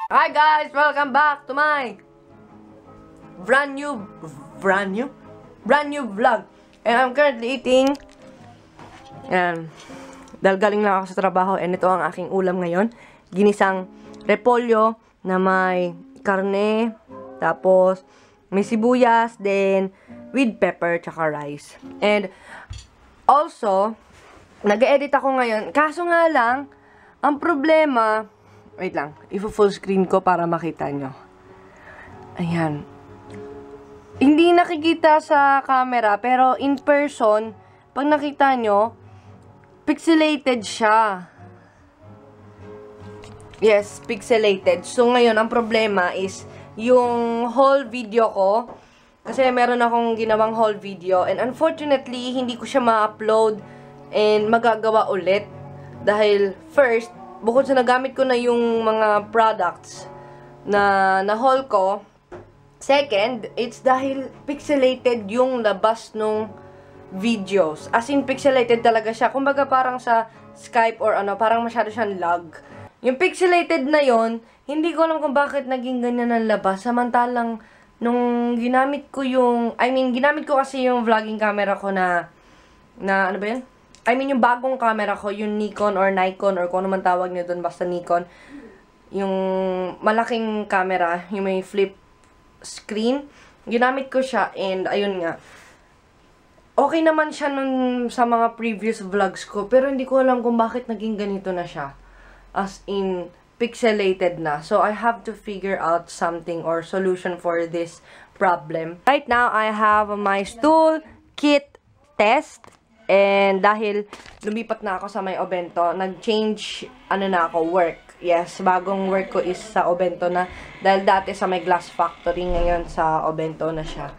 Hi guys! Welcome back to my brand new vlog. And I'm currently eating. And dahil galing lang ako sa trabaho and ito ang aking ulam ngayon. Ginisang repolyo na may karne, tapos may sibuyas, then with pepper, tsaka rice. And also, nag-edit ako ngayon. Kaso nga lang, ang problema, wait lang, i-full screen ko para makita nyo. Ayan. Hindi nakikita sa camera, pero in person, pag nakita nyo, pixelated siya. Yes, pixelated. So, ngayon, ang problema is, yung whole video ko, kasi meron akong ginawang whole video, and unfortunately, hindi ko siya ma-upload and magagawa ulit. Dahil, first, bukod sa nagamit ko na yung mga products na na-haul ko, second, it's dahil pixelated yung labas nung videos. As in, pixelated talaga siya. Kumbaga parang sa Skype or ano, parang masyado siyang lag. Yung pixelated na yon, hindi ko alam kung bakit naging ganyan ang labas. Samantalang, nung ginamit ko yung, ginamit ko kasi yung vlogging camera ko na ano ba yun? Yung bagong camera ko, yung Nikon or Nikon or kung ano man tawag niyo doon, basta Nikon. Yung malaking camera, yung may flip screen. Ginamit ko siya and ayun nga. Okay naman siya nun sa mga previous vlogs ko, pero hindi ko alam kung bakit naging ganito na siya. As in, pixelated na. So, I have to figure out something or solution for this problem. Right now, I have my stool kit test. And dahil lumipat na ako sa may Obento, nag-change, na ako, work. Yes, bagong work ko is sa Obento na. Dahil dati sa may Glass Factory, ngayon sa Obento na siya.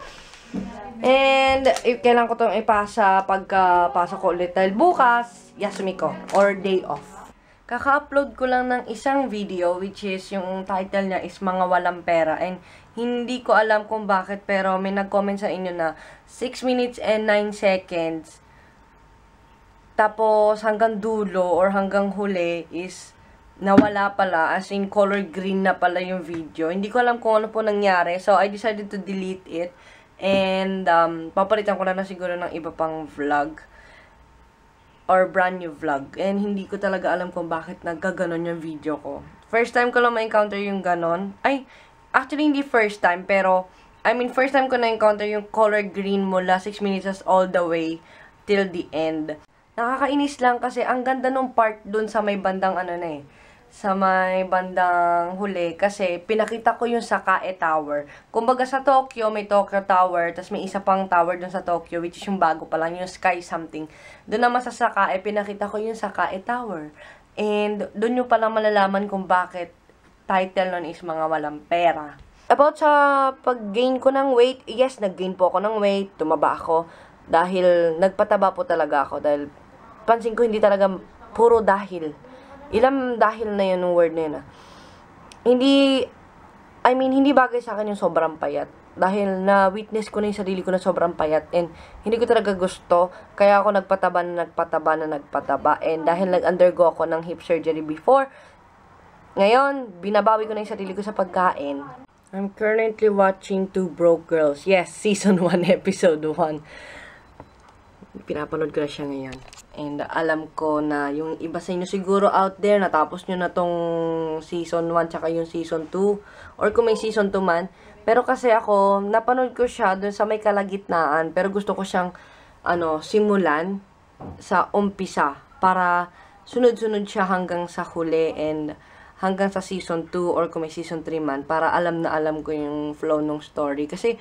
And, kailangan ko itong ipasa pagkapasa ko ulit. Dahil bukas, Yasumi ko, or day off. Kaka-upload ko lang ng isang video, which is, yung title niya is Mga Walang Pera. And, hindi ko alam kung bakit, pero may nag-comment sa inyo na 6 minutes and 9 seconds. Tapos, hanggang dulo or hanggang huli is nawala pala. As in, color green na pala yung video. Hindi ko alam kung ano po nangyari. So, I decided to delete it. And, papalitan ko na siguro ng iba pang vlog. Or brand new vlog. And, hindi ko talaga alam kung bakit nagkaganon yung video ko. First time ko lang ma-encounter yung ganon. Actually, hindi first time. Pero, first time ko na-encounter yung color green mula 6 minutes all the way till the end. Nakakainis lang kasi ang ganda nung part dun sa may bandang sa may bandang huli kasi pinakita ko yung Sakae Tower. Kumbaga sa Tokyo, may Tokyo Tower, tas may isa pang tower dun sa Tokyo, which is yung bago pa lang, yung Sky something. Dun naman sa Sakae, pinakita ko yung Sakae Tower. And dun yung palang malalaman kung bakit title nun is Mga Walang Pera. About sa pag-gain ko ng weight, yes, nag-gain po ako ng weight, tumaba ako. Dahil nagpataba po talaga ako, dahil pansin ko hindi talaga puro dahil. Ilang dahil na yun yung word na yun. Hindi bagay sa akin yung sobrang payat. Dahil na-witness ko na yung sarili ko na sobrang payat. And hindi ko talaga gusto. Kaya ako nagpataba. And dahil nag-undergo ako ng hip surgery before, ngayon, binabawi ko na yung sarili ko sa pagkain. I'm currently watching Two Broke Girls. Yes, season 1, episode 1. Pinapanood ko na siya ngayon. And alam ko na yung iba sa inyo siguro out there, natapos nyo na tong season 1 tsaka yung season 2. Or kung may season 2 man. Pero kasi ako, napanood ko siya dun sa may kalagitnaan. Pero gusto ko siyang, simulan sa umpisa. Para sunod-sunod siya hanggang sa huli and hanggang sa season 2 or kung may season 3 man. Para alam na alam ko yung flow ng story. Kasi,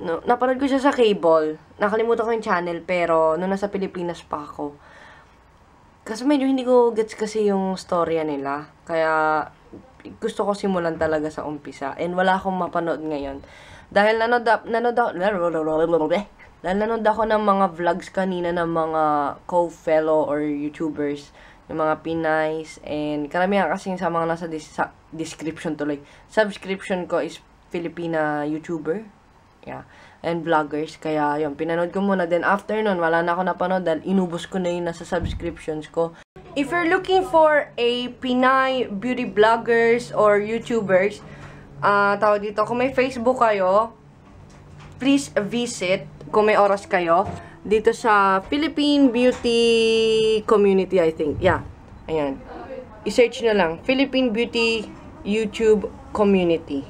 napanood ko siya sa cable. Nakalimutan ko yung channel, pero nung nasa Pilipinas pa ako. Kasi medyo hindi ko gets kasi yung storya nila. Kaya, gusto ko simulan talaga sa umpisa. And wala akong mapanood ngayon. Dahil nanood ako ng mga vlogs kanina ng mga co-fellow or YouTubers. Yung mga Pinays. And karamihan kasi sa mga nasa description tuloy. Subscription ko is Filipina YouTuber. Yeah. And vloggers. Kaya, yun, pinanood ko muna. Then, after nun, wala na ako napanood dahil inubos ko na yun nasa subscriptions ko. If you're looking for a Pinay beauty vloggers or YouTubers, tawag dito, kung may Facebook kayo, please visit, kung may oras kayo, dito sa Philippine Beauty Community, I think. Yeah, ayan. I-search nyo lang, Philippine Beauty YouTube Community.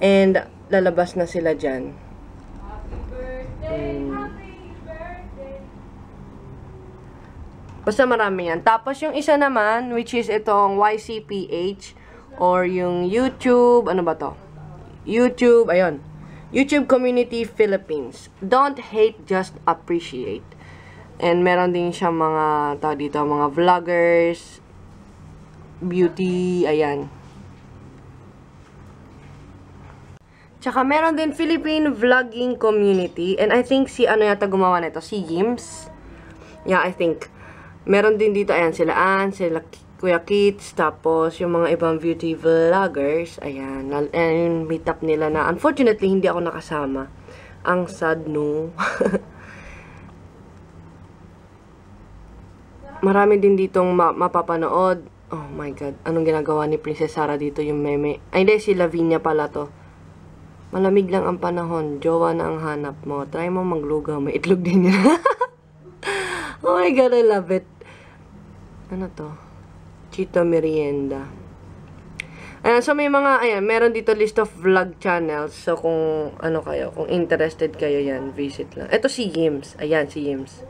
And, lalabas na sila dyan. Basta marami yan. Tapos yung isa naman, which is itong YCPH, or yung YouTube, ano ba to? YouTube, ayun. YouTube Community Philippines. Don't hate, just appreciate. And meron din siya mga, tawag dito, mga vloggers, beauty, ayan. Tsaka meron din Philippine Vlogging Community. And I think si ano yata gumawa nito, si Yims. Yeah, I think. Meron din dito, ayan, sila Ann, sila Kuya Kits, tapos yung mga ibang beauty vloggers, ayan, and meet up nila na, unfortunately, hindi ako nakasama. Ang sad, no? Marami din ditong mapapanood. Oh my God, anong ginagawa ni Princess Sarah dito, yung meme? Ay, hindi, si Lavinia pala to. Malamig lang ang panahon, jowa na ang hanap mo. Try mo maglugaw, may itlog din yan. Oh my God, I love it. Ano to? Chito Merienda. Ayan, so may mga, ayan, meron dito list of vlog channels. So kung, ano kayo, kung interested kayo yan, visit lang. Ito si Yims. Ayan, si Yims.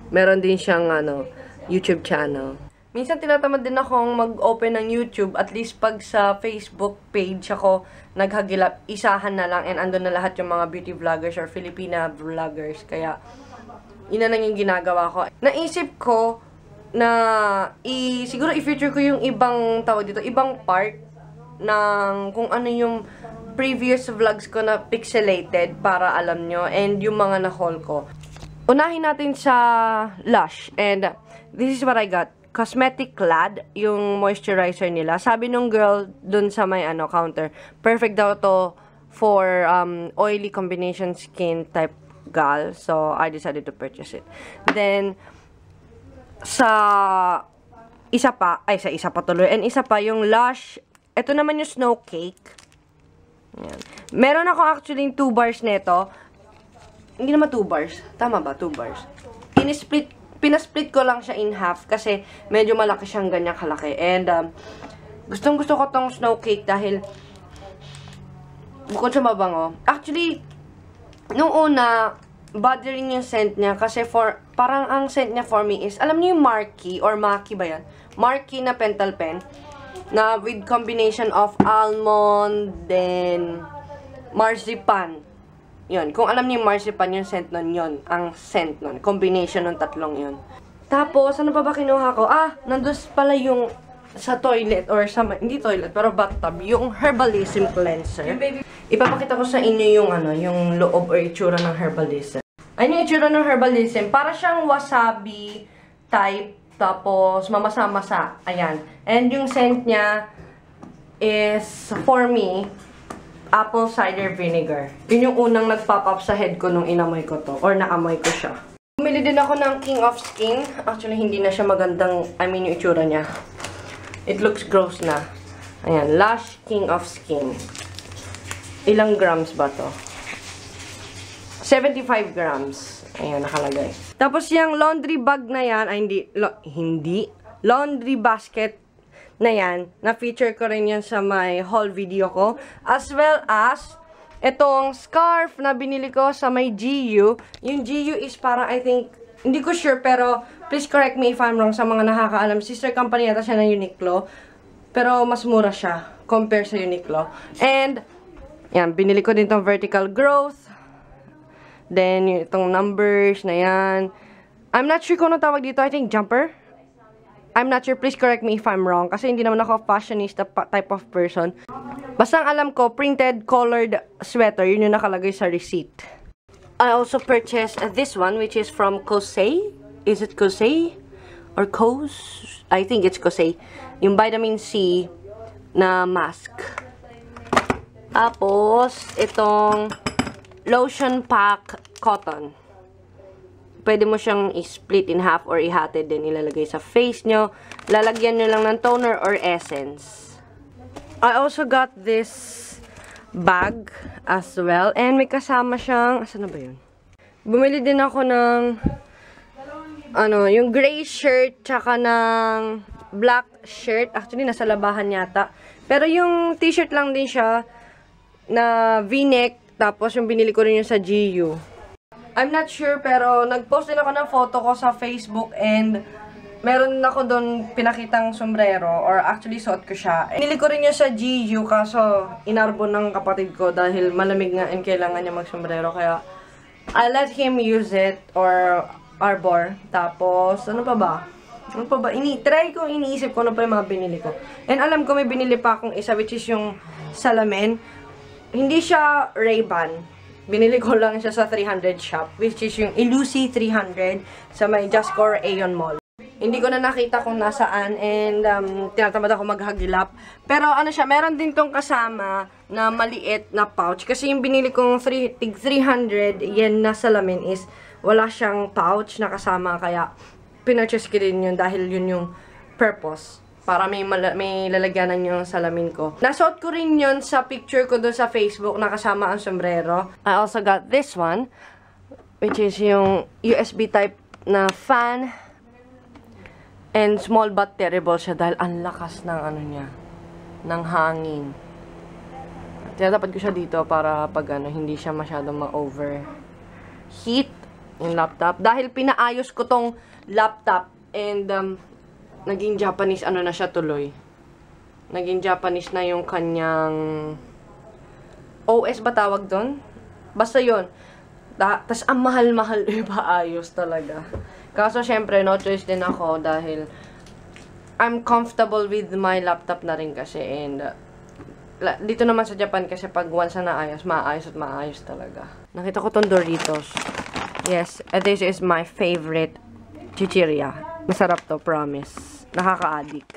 Meron din siyang, ano, YouTube channel. Minsan tinatamad din akong mag-open ng YouTube. At least pag sa Facebook page ako naghagilap, isahan na lang. And andun na lahat yung mga beauty vloggers or Filipina vloggers. Kaya, yun na lang yung ginagawa ko. Naisip ko na siguro i-feature ko yung ibang tawag dito, ibang part ng kung ano yung previous vlogs ko na pixelated para alam nyo and yung mga na-haul ko. Unahin natin sa Lush and this is what I got. Cosmetic Clad, yung moisturizer nila. Sabi nung girl dun sa may ano counter, perfect daw to for oily combination skin type gal. So, I decided to purchase it. Then, sa isa pa tuloy. And isa pa, yung Lush, ito naman yung Snow Cake. Ayan. Meron ako actually 2 bars nito. Hindi naman 2 bars. Tama ba? 2 bars. Pinasplit ko lang siya in half kasi medyo malaki siyang ganyan kalaki. And, gustong gusto ko tong Snow Cake dahil bukod sa mabango. Actually, nung una, bothering yung scent niya kasi parang ang scent niya for me is, alam niyo yung Marky or Maki ba yan? Marky na pentel pen na with combination of almond, then marzipan. Yun. Kung alam niyo yung marzipan, yung scent nun, yun. Ang scent nun. Combination ng tatlong yun. Tapos, ano pa ba kinuha ko? Nandun pala yung sa toilet or sa, hindi toilet, pero bathtub, yung Herbalism cleanser. Ipapakita ko sa inyo yung ano, yung loob or itsura ng Herbalism. Ayun yung itsura ng Herbalism. Para siyang wasabi type, tapos mamasa-masa. Ayan. And yung scent niya is, for me, apple cider vinegar. Yun yung unang nag-pop up sa head ko nung inamoy ko to, or naamoy ko siya. Bumili din ako ng King of Skin. Actually, hindi na siya magandang, yung itsura niya. It looks gross na. Ayan, Lush King of Skin. Ilang grams ba to? 75 grams. Ayan, nakalagay. Tapos yung laundry bag na yan, hindi. Laundry basket na yan. Na-feature ko rin yan sa my haul video ko. As well as, itong scarf na binili ko sa may GU. Yung GU is para, I think, hindi ko sure, pero please correct me if I'm wrong sa mga nakakaalam. Sister company yata siya ng Uniqlo. Pero mas mura siya compare sa Uniqlo. And, yan, binili ko din itong vertical growth. Then, itong numbers na yan. I'm not sure kung ano tawag dito. I think jumper. I'm not sure. Please correct me if I'm wrong. Kasi hindi naman ako fashionista type of person. Basta ang alam ko, printed colored sweater. Yun yung nakalagay sa receipt. I also purchased this one, which is from Kosei. Is it Kosei? Or Kose? I think it's Kosei. Yung vitamin C na mask. Tapos, itong lotion pack cotton. pwede mo siyang i-split in half or ihatid din ilalagay sa face nyo. Lalagyan nyo lang ng toner or essence. I also got this bag as well. And may kasama siyang, asan na ba yun? Bumili din ako ng, yung gray shirt, tsaka ng black shirt. Actually, nasa labahan yata. Pero yung t-shirt lang din siya, na v-neck, tapos yung binili ko rin yung sa GU. I'm not sure, pero nag-post din ako ng photo ko sa Facebook and meron ako doon pinakitang sombrero, or actually suot ko siya. Binili ko rin yun sa GU, kaso inarbon ng kapatid ko dahil malamig nga and kailangan niya mag-sombrero, kaya I let him use it, or arbor. Tapos, ano pa ba? Iniisip ko ano pa yung mga binili ko. And alam ko may binili pa akong isa, which is yung salamin. Hindi siya Ray-Ban. Binili ko lang siya sa 300 shop, which is yung Ilusi 300 sa may Jascor Aeon Mall. Hindi ko na nakita kung nasaan and tinatamad ako maghagilap. Pero ano siya, meron din tong kasama na maliit na pouch. Kasi yung binili kong 300 yen na salamin is wala siyang pouch na kasama, kaya pinurchase ko din yun dahil yun yung purpose. Para may lalagyanan yung salamin ko. Nasuot ko rin yun sa picture ko doon sa Facebook na kasama ang sombrero. I also got this one, which is yung USB type na fan. And small but terrible siya dahil ang lakas ng ano niya, ng hangin. Tinatapad ko siya dito para pag hindi siya masyadong ma-overheat yung laptop. Dahil pinaayos ko tong laptop and naging Japanese na siya tuloy. Naging Japanese na yung kanyang OS ba tawag doon? Basta yun. Tas ang mahal-mahal ipaayos talaga. Kaso syempre no choice din ako dahil I'm comfortable with my laptop na rin kasi, and dito naman sa Japan kasi pag once na naayos, maayos at maayos talaga. Nakita ko tong Doritos. Yes, this is my favorite chichirya. Masarap to, promise. Nakaka-addict.